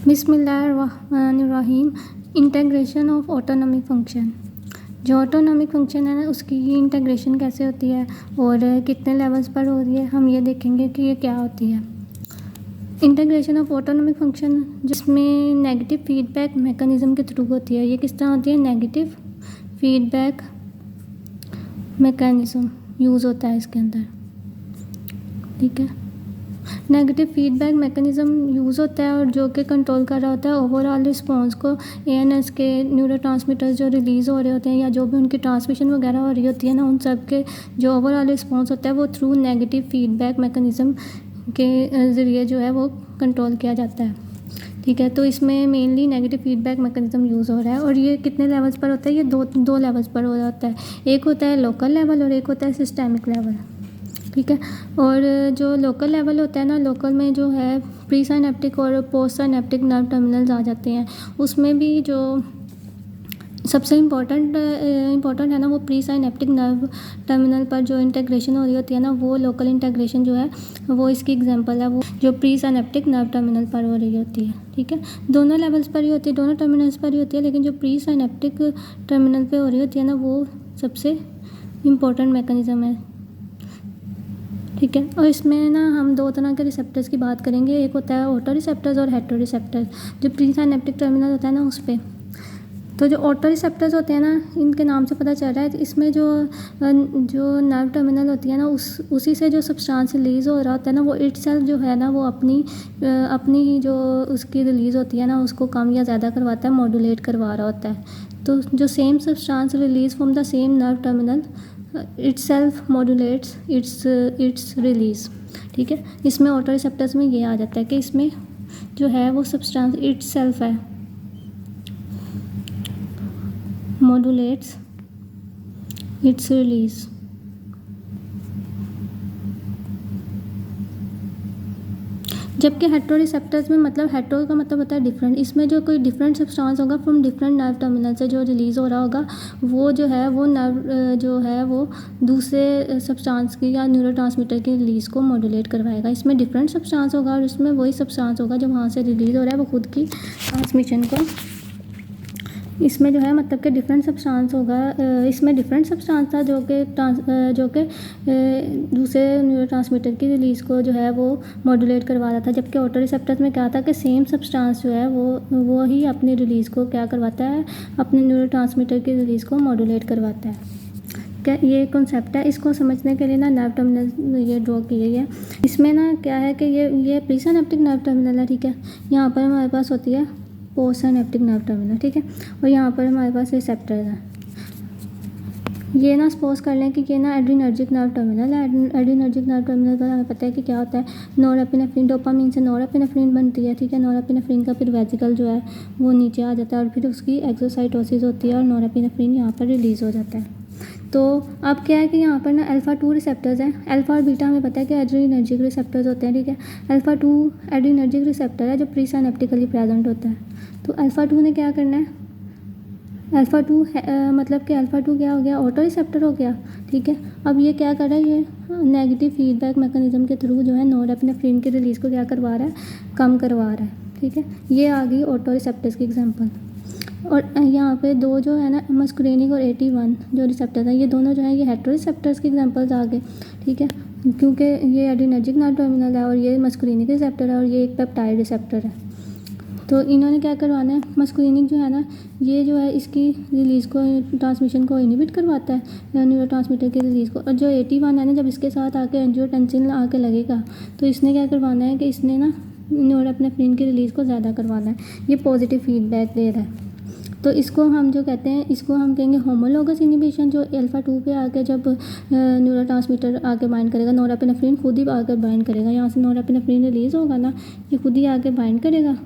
बिस्मिल्लाहिर्रहमानिर्रहीम। Integration of autonomic function. जो autonomic function है ना, उसकी इंटीग्रेशन कैसे होती है और कितने लेवल्स पर हो रही है, हम ये देखेंगे कि ये क्या होती है। इंटीग्रेशन ऑफ ऑटोनॉमिक फंक्शन जिसमें नेगेटिव फीडबैक मैकेनिज़्म के थ्रू होती है। ये किस तरह होती है? नेगेटिव फीडबैक मैकेनिज़्म यूज़ होता है इसके अंदर, ठीक है। नेगेटिव फीडबैक मैकेनिज़्म यूज़ होता है और जो कि कंट्रोल कर रहा होता है ओवरऑल रिस्पॉन्स को। एएनएस के न्यूरोट्रांसमीटर्स जो रिलीज़ हो रहे होते हैं या जो भी उनकी ट्रांसमिशन वगैरह हो रही होती है ना, उन सब के जो ओवरऑल रिस्पॉन्स होता है वो थ्रू नेगेटिव फीडबैक मैकेनिज़्म के ज़रिए जो है वो कंट्रोल किया जाता है, ठीक है। तो इसमें mainly negative feedback mechanism use हो रहा है और ये कितने लेवल्स पर होता है? ये दो लेवल्स पर हो जाता है। एक होता है लोकल लेवल और एक होता है सिस्टेमिक लेवल, ठीक है। और जो लोकल लेवल होता है ना, लोकल में जो है प्री साइनेप्टिक और पोस्ट साइनेप्टिक नर्व टर्मिनल्स आ जाते हैं। उसमें भी जो सबसे इम्पोर्टेंट है ना, वो प्री साइनेप्टिक नर्व टर्मिनल पर जो इंटीग्रेशन हो रही होती है ना, वो लोकल इंटीग्रेशन जो है वो इसकी एग्जांपल है, वो जो प्री साइनेप्टिक नर्व टर्मिनल पर हो रही होती है, ठीक है। दोनों लेवल्स पर ही होती है, दोनों टर्मिनल्स पर ही होती है, लेकिन जो प्री साइनेप्टिक टर्मिनल पे हो रही होती है ना, वो सबसे इम्पोर्टेंट मैकेनिज़्म है, ठीक है। और इसमें ना हम दो तरह के रिसेप्टर्स की बात करेंगे। एक होता है ऑटो रिसेप्टर्स और हेटेरो रिसेप्टर्स। जो प्री साइनेप्टिक टर्मिनल होता है ना, उस पर तो जो ऑटो रिसेप्टर्स होते हैं ना, इनके नाम से पता चल रहा है इसमें जो नर्व टर्मिनल होती है ना, उसी से जो सब्सटेंस रिलीज़ हो रहा होता है ना, वो इटसेल्फ जो है ना, वो अपनी ही जो उसकी रिलीज़ होती है ना, उसको कम या ज़्यादा करवाता है, मॉड्यूलेट करवा रहा होता है। तो जो same substance release from the same nerve terminal itself modulates its release, ठीक है। इसमें ऑटो रिसेप्टर्स में ये आ जाता है कि इसमें जो है वो सब्सटेंस इटसेल्फ है, मॉड्यूलेट्स इट्स रिलीज़। जबकि हेटेरो रिसेप्टर्स में, मतलब हेटेरो का मतलब होता है डिफरेंट, इसमें जो कोई डिफरेंट सब्सटेंस होगा फ्रॉम डिफरेंट नर्व टर्मिनल से जो रिलीज़ हो रहा होगा, वो जो है वो नर्व जो है वो दूसरे सब्सटेंस की या न्यूरोट्रांसमीटर की रिलीज़ को मॉड्यूलेट करवाएगा। इसमें डिफरेंट सब्सटेंस होगा और इसमें वही सब्सटेंस होगा जो वहाँ से रिलीज़ हो रहा है, वो खुद की ट्रांसमिशन को, इसमें जो है मतलब कि डिफरेंट सब्सटेंस होगा। इसमें डिफरेंट सब्सटेंस था जो कि दूसरे न्यूरोट्रांसमीटर की रिलीज़ को जो है वो मॉड्यूलेट करवा रहा था। जबकि ऑटो रिसेप्टर्स में क्या था कि सेम सब्सटेंस जो है वो ही अपनी रिलीज़ को क्या करवाता है, अपने न्यूरोट्रांसमीटर की रिलीज़ को मॉड्यूलेट करवाता है। क्या ये कॉन्सेप्ट है, इसको समझने के लिए ना नर्व टर्मिनल ये ड्रॉ की गई है। इसमें ना क्या है कि ये प्री साइनेप्टिक नर्व टर्मिनल है, ठीक है। यहाँ पर हमारे पास होती है पोस्ट साइनेप्टिक नर्व टर्मिनल, ठीक है। और यहाँ पर हमारे पास रिसेप्टर्स हैं। ये ना सपोज कर लें कि ये ना एड्रीनर्जिक नर्व टर्मिनल है। एड्रीनर्जिक नर्व टर्मिनल पर हमें पता है कि क्या होता है, नॉरएपिनेफ्रिन, डोपामिन से नॉरएपिनेफ्रिन बनती है, ठीक है। नॉरएपिनेफ्रिन का फिर वेसिकल जो है वो नीचे आ जाता है और फिर उसकी एक्सोसाइटोसिस होती है और नॉरएपिनेफ्रिन यहाँ पर रिलीज़ हो जाता है। तो अब क्या है कि यहाँ पर ना अल्फ़ा 2 रिसेप्टर्स हैं। अल्फ़ा और बीटा हमें पता है कि एड्रीनर्जिक रिसेप्टर्स होते हैं, ठीक है। अल्फ़ा 2 एड्रीनर्जिक रिसेप्टर है जो प्री साइनेप्टिकली प्रेजेंट होता है। तो अल्फ़ा 2 ने क्या करना है, अल्फ़ा 2 मतलब कि अल्फ़ा 2 क्या हो गया, ऑटो रिसेप्टर हो गया, ठीक है। अब ये क्या कर रहा है, ये नेगेटिव फीडबैक मैकेनिज़्म के थ्रू जो है नॉरएपिनेफ्रिन की रिलीज़ को क्या करवा रहा है, कम करवा रहा है, ठीक है। ये आ गई ऑटो रिसेप्टर्स की एग्जांपल। और यहाँ पे दो जो है ना, मस्कुरेनिक और 81 जो रिसेप्टर है, ये दोनों जो है ये हेटेरो रिसेप्टर्स के एग्जांपल्स आ गए, ठीक है। क्योंकि ये एड्रीनर्जिक नर्व टर्मिनल है और ये मस्कुरेनिक रिसेप्टर है और ये एक पेप्टाइड रिसेप्टर है। तो इन्होंने क्या करवाना है, मस्कुरेनिक जो है ना, ये जो है इसकी रिलीज़ को, ट्रांसमिशन को इनहिबिट करवाता है न्यूरोट्रांसमीटर की रिलीज़ को। और जो 81 है ना, जब इसके साथ आके एंजियोटेंसिन आके लगेगा तो इसने क्या करवाना है कि इसने ना नॉरएपिनेफ्रिन की रिलीज़ को ज़्यादा करवाना है। ये पॉजिटिव फीडबैक दे रहा है। तो इसको हम जो कहते हैं, इसको हम कहेंगे होमोलोगस इनहिबिशन। जो अल्फ़ा 2 पे आके जब न्यूरोट्रांसमीटर आके बाइंड करेगा, नॉरएपिनेफ्रिन खुद ही आकर बाइंड करेगा, यहाँ से नॉरएपिनेफ्रिन रिलीज़ होगा ना, ये खुद ही आके बाइंड करेगा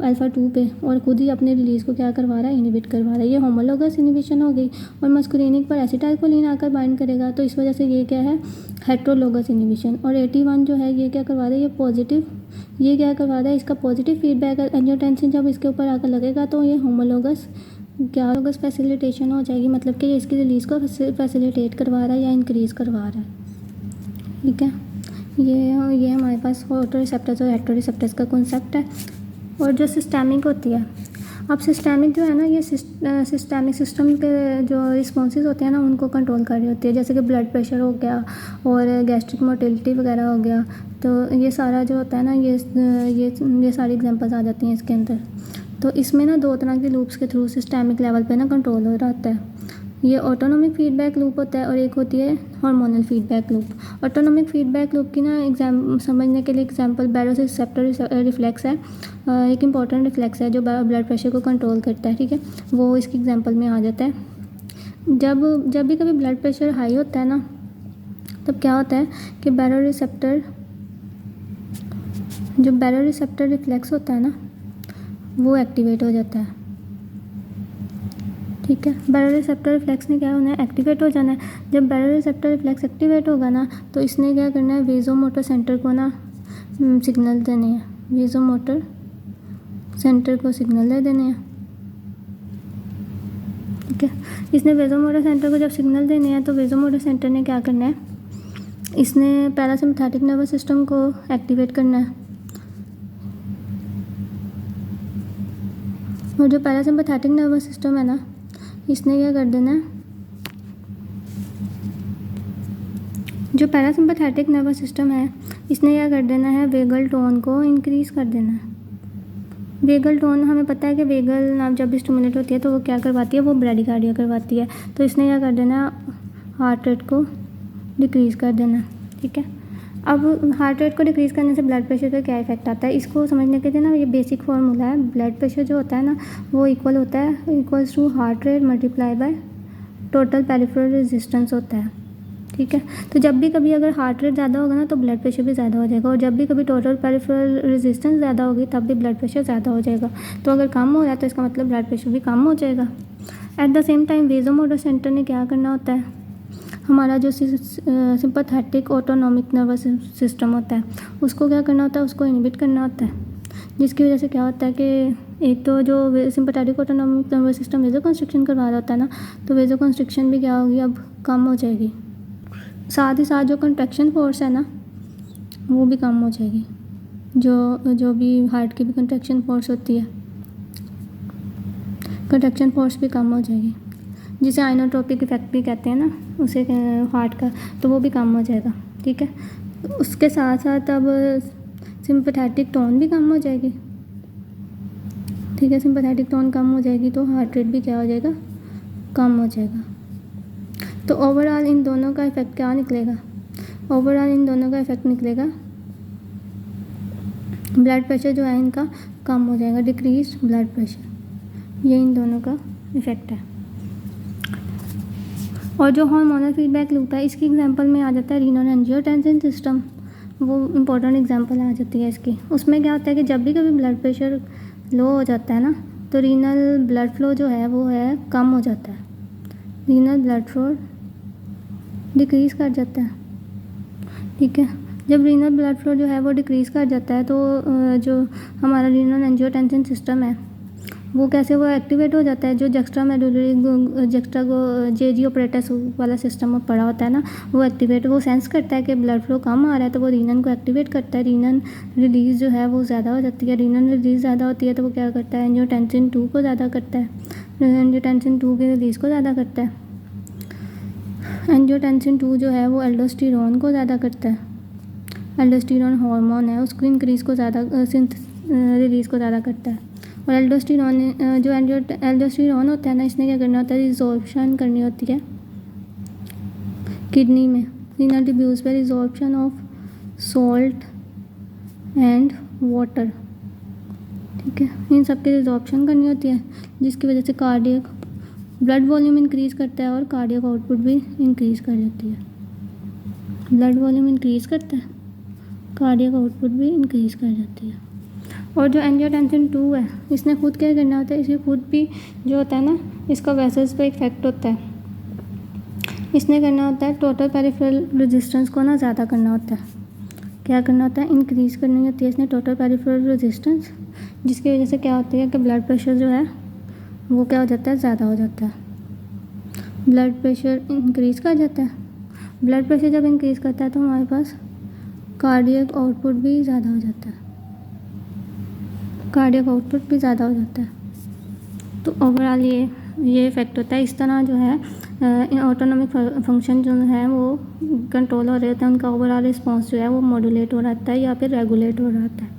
अल्फ़ा 2 पे और खुद ही अपने रिलीज़ को क्या करवा रहा है, इनहिबिट करवा रहा है। ये होमोलोगस इनहिबिशन हो गई। और मस्कुरेनिक पर एसिटाइलकोलिन आकर बाइंड करेगा, तो इस वजह से ये क्या है, हेटेरोलोगस इनहिबिशन। और 81 जो है ये क्या करवा रहा है, ये पॉजिटिव, ये क्या करवा रहा है, इसका पॉजिटिव फीडबैक है। एंजियोटेंसिन जब इसके ऊपर आकर लगेगा तो ये होमोलोगस होमोलोगस फैसिलिटेशन हो जाएगी, मतलब कि ये इसकी रिलीज़ को फैसिलिटेट करवा रहा है या इंक्रीज़ करवा रहा है, ठीक है। ये हमारे पास ऑटो रिसेप्टर्स और हेटेरो रिसेप्टर्स का कॉन्सेप्ट है। और जो सिस्टेमिक होती है, अब सिस्टेमिक जो है ना, ये सिस्टेमिक सिस्टम के जो रिस्पॉन्सेज होते हैं ना, उनको कंट्रोल कर रही होती है, जैसे कि ब्लड प्रेशर हो गया और गैस्ट्रिक मोटिलिटी वगैरह हो गया। तो ये सारा जो होता है ना, ये सारी एग्जांपल्स आ जाती हैं इसके अंदर। तो इसमें ना 2 तरह के लूप्स के थ्रू सिस्टेमिक लेवल पे ना कंट्रोल हो रहा होता है। ये ऑटोनोमिक फीडबैक लूप होता है और एक होती है hormonal feedback loop. Autonomic feedback loop की ना समझने के लिए एग्जांपल बैरोरेसेप्टर रिफ्लेक्स है, एक इम्पॉर्टेंट रिफ्लेक्स है जो ब्लड प्रेशर को कंट्रोल करता है, ठीक है, वो इसकी एग्जांपल में आ जाता है। जब भी कभी ब्लड प्रेशर हाई होता है ना, तब क्या होता है कि बैरोरेसेप्टर रिफ्लेक्स होता है ना, वो एक्टिवेट हो जाता है, ठीक है। बैरोरेसेप्टर रिफ्लेक्स ने क्या होना है, एक्टिवेट हो जाना है। जब बैरोरेसेप्टर रिफ्लेक्स एक्टिवेट होगा ना, तो इसने क्या करना है, वेजोमोटर सेंटर को ना सिग्नल देने हैं, वेजोमोटर सेंटर को सिग्नल दे देने हैं, ठीक है। इसने वेजोमोटर सेंटर को जब सिग्नल देने हैं, तो वेजोमोटर सेंटर ने क्या करना है, इसने पैरासिम्पैथेटिक नर्वस सिस्टम को एक्टिवेट करना है। और जो पैरासिम्पैथेटिक नर्वस सिस्टम है ना, इसने क्या कर देना है, जो पैरासिम्पैथेटिक नर्वस सिस्टम है, इसने क्या कर देना है, वेगल टोन को इंक्रीज कर देना है। वेगल टोन, हमें पता है कि वेगल नर्व जब भी स्टिमुलेट होती है तो वो क्या करवाती है, वो ब्रैडीकार्डिया करवाती है। तो इसने क्या कर देना, हार्ट रेट को डिक्रीज़ कर देना, ठीक है। अब हार्ट रेट को डिक्रीज़ करने से ब्लड प्रेशर का क्या इफेक्ट आता है, इसको समझने के लिए ना ये बेसिक फार्मूला है। ब्लड प्रेशर जो होता है ना, वो इक्वल होता है, equals to heart rate multiply by total peripheral resistance होता है, ठीक है। तो जब भी कभी अगर हार्ट रेट ज़्यादा होगा ना, तो ब्लड प्रेशर भी ज़्यादा हो जाएगा, और जब भी कभी टोटल पेरिफेरल रेजिस्टेंस ज़्यादा होगी, तब भी ब्लड प्रेशर ज़्यादा हो जाएगा। तो अगर कम हो रहा है तो इसका मतलब ब्लड प्रेशर भी कम हो जाएगा। At the same time vasomotor centre ने क्या करना होता है, हमारा जो सिंपैथेटिक ऑटोनॉमिक नर्वस सिस्टम होता है, उसको क्या करना होता है, उसको इनहिबिट करना होता है। जिसकी वजह से क्या होता है कि एक तो जो sympathetic autonomic nervous system vasoconstriction करवा रहा होता है ना, तो वेजो कंस्ट्रिक्शन भी क्या होगी, अब कम हो जाएगी। साथ ही साथ जो कंट्रैक्शन फोर्स है ना, वो भी कम हो जाएगी। जो भी हार्ट की भी कंट्रैक्शन फोर्स होती है, कंट्रैक्शन फोर्स भी कम हो जाएगी, जिसे आइनोट्रोपिक इफेक्ट भी कहते हैं ना, उसे हार्ट का, तो वो भी कम हो जाएगा, ठीक है। उसके साथ साथ अब सिंपैथेटिक टोन भी कम हो जाएगी, ठीक है। सिंपैथेटिक टोन कम हो जाएगी तो हार्ट रेट भी क्या हो जाएगा, कम हो जाएगा। तो ओवरऑल इन दोनों का इफेक्ट क्या निकलेगा, ओवरऑल इन दोनों का इफेक्ट निकलेगा, ब्लड प्रेशर जो है इनका कम हो जाएगा, डिक्रीज ब्लड प्रेशर, ये इन दोनों का इफेक्ट है। और जो हार्मोनल फीडबैक लूप है, इसकी एग्जांपल में आ जाता है रीनल एंजियोटेंसिन सिस्टम, वो इम्पोर्टेंट एग्जांपल आ जाती है इसकी। उसमें क्या होता है कि जब भी कभी ब्लड प्रेशर लो हो जाता है ना, तो रीनल ब्लड फ्लो जो है वो है कम हो जाता है, रीनल ब्लड फ्लो डिक्रीज़ कर जाता है, ठीक है। जब रीनल ब्लड फ्लो जो है वो डिक्रीज़ कर जाता है, तो जो हमारा रीनल एंजियोटेंसिन सिस्टम है, वो कैसे वो एक्टिवेट हो जाता है। जो जेजी ऑपरेटस वाला सिस्टम पड़ा होता है ना, वो एक्टिवेट, वो सेंस करता है कि ब्लड फ्लो कम आ रहा है, तो वो रीनन को एक्टिवेट करता है। रीनन रिलीज़ जो है वो ज़्यादा हो जाती है, रीनन रिलीज़ ज़्यादा होती है तो वो क्या करता है, एंजियोटेंसिन 2 को ज़्यादा करता है, एंजियोटेंसिन 2 की रिलीज़ को ज़्यादा करता है। एंजियोटेंसिन 2 जो है वो एल्डोस्टेरोन को ज़्यादा करता है, एल्डोस्टेरोन हार्मोन है, उसको इंक्रीज़ को ज़्यादा रिलीज़ को ज़्यादा करता है। और एल्डोस्टेरोन होता है ना, इसने क्या करना होता है, रिजॉर्प्शन करनी होती है किडनी में, रीनल ट्यूब्यूल्स पे resorption of salt and water, ठीक है। इन सब की रिजॉर्प्शन करनी होती है, जिसकी वजह से कार्डियक ब्लड वॉल्यूम इंक्रीज़ करता है और कार्डियक आउटपुट भी इंक्रीज़ कर जाती है। ब्लड वॉल्यूम इंक्रीज़ करता है, कार्डियक आउटपुट भी इंक्रीज़ कर जाती है। और जो एंजियोटेंसिन 2 है, इसने खुद क्या करना होता है, इसे खुद भी जो होता है ना, इसका वेसल्स पे इफेक्ट होता है। इसने करना होता है टोटल पेरिफेरल रेजिस्टेंस को ना ज़्यादा करना होता है, क्या करना होता है, इंक्रीज़ करनी होती है इसने टोटल पेरिफेरल रेजिस्टेंस, जिसकी वजह से क्या होती है कि ब्लड प्रेशर जो है वो क्या हो जाता है, ज़्यादा हो जाता है, ब्लड प्रेशर इंक्रीज़ कर जाता है। ब्लड प्रेशर जब इंक्रीज़ करता है तो हमारे पास कार्डियक आउटपुट भी ज़्यादा हो जाता है, कार्डियक आउटपुट भी ज़्यादा हो जाता है। तो ओवरऑल ये इफ़ेक्ट होता है। इस तरह जो है ऑटोनॉमिक फंक्शन जो है वो कंट्रोल हो रहे होते हैं, उनका ओवरऑल रिस्पॉन्स जो है वो मॉड्यूलेट हो रहा है या फिर रेगुलेट हो रहा है।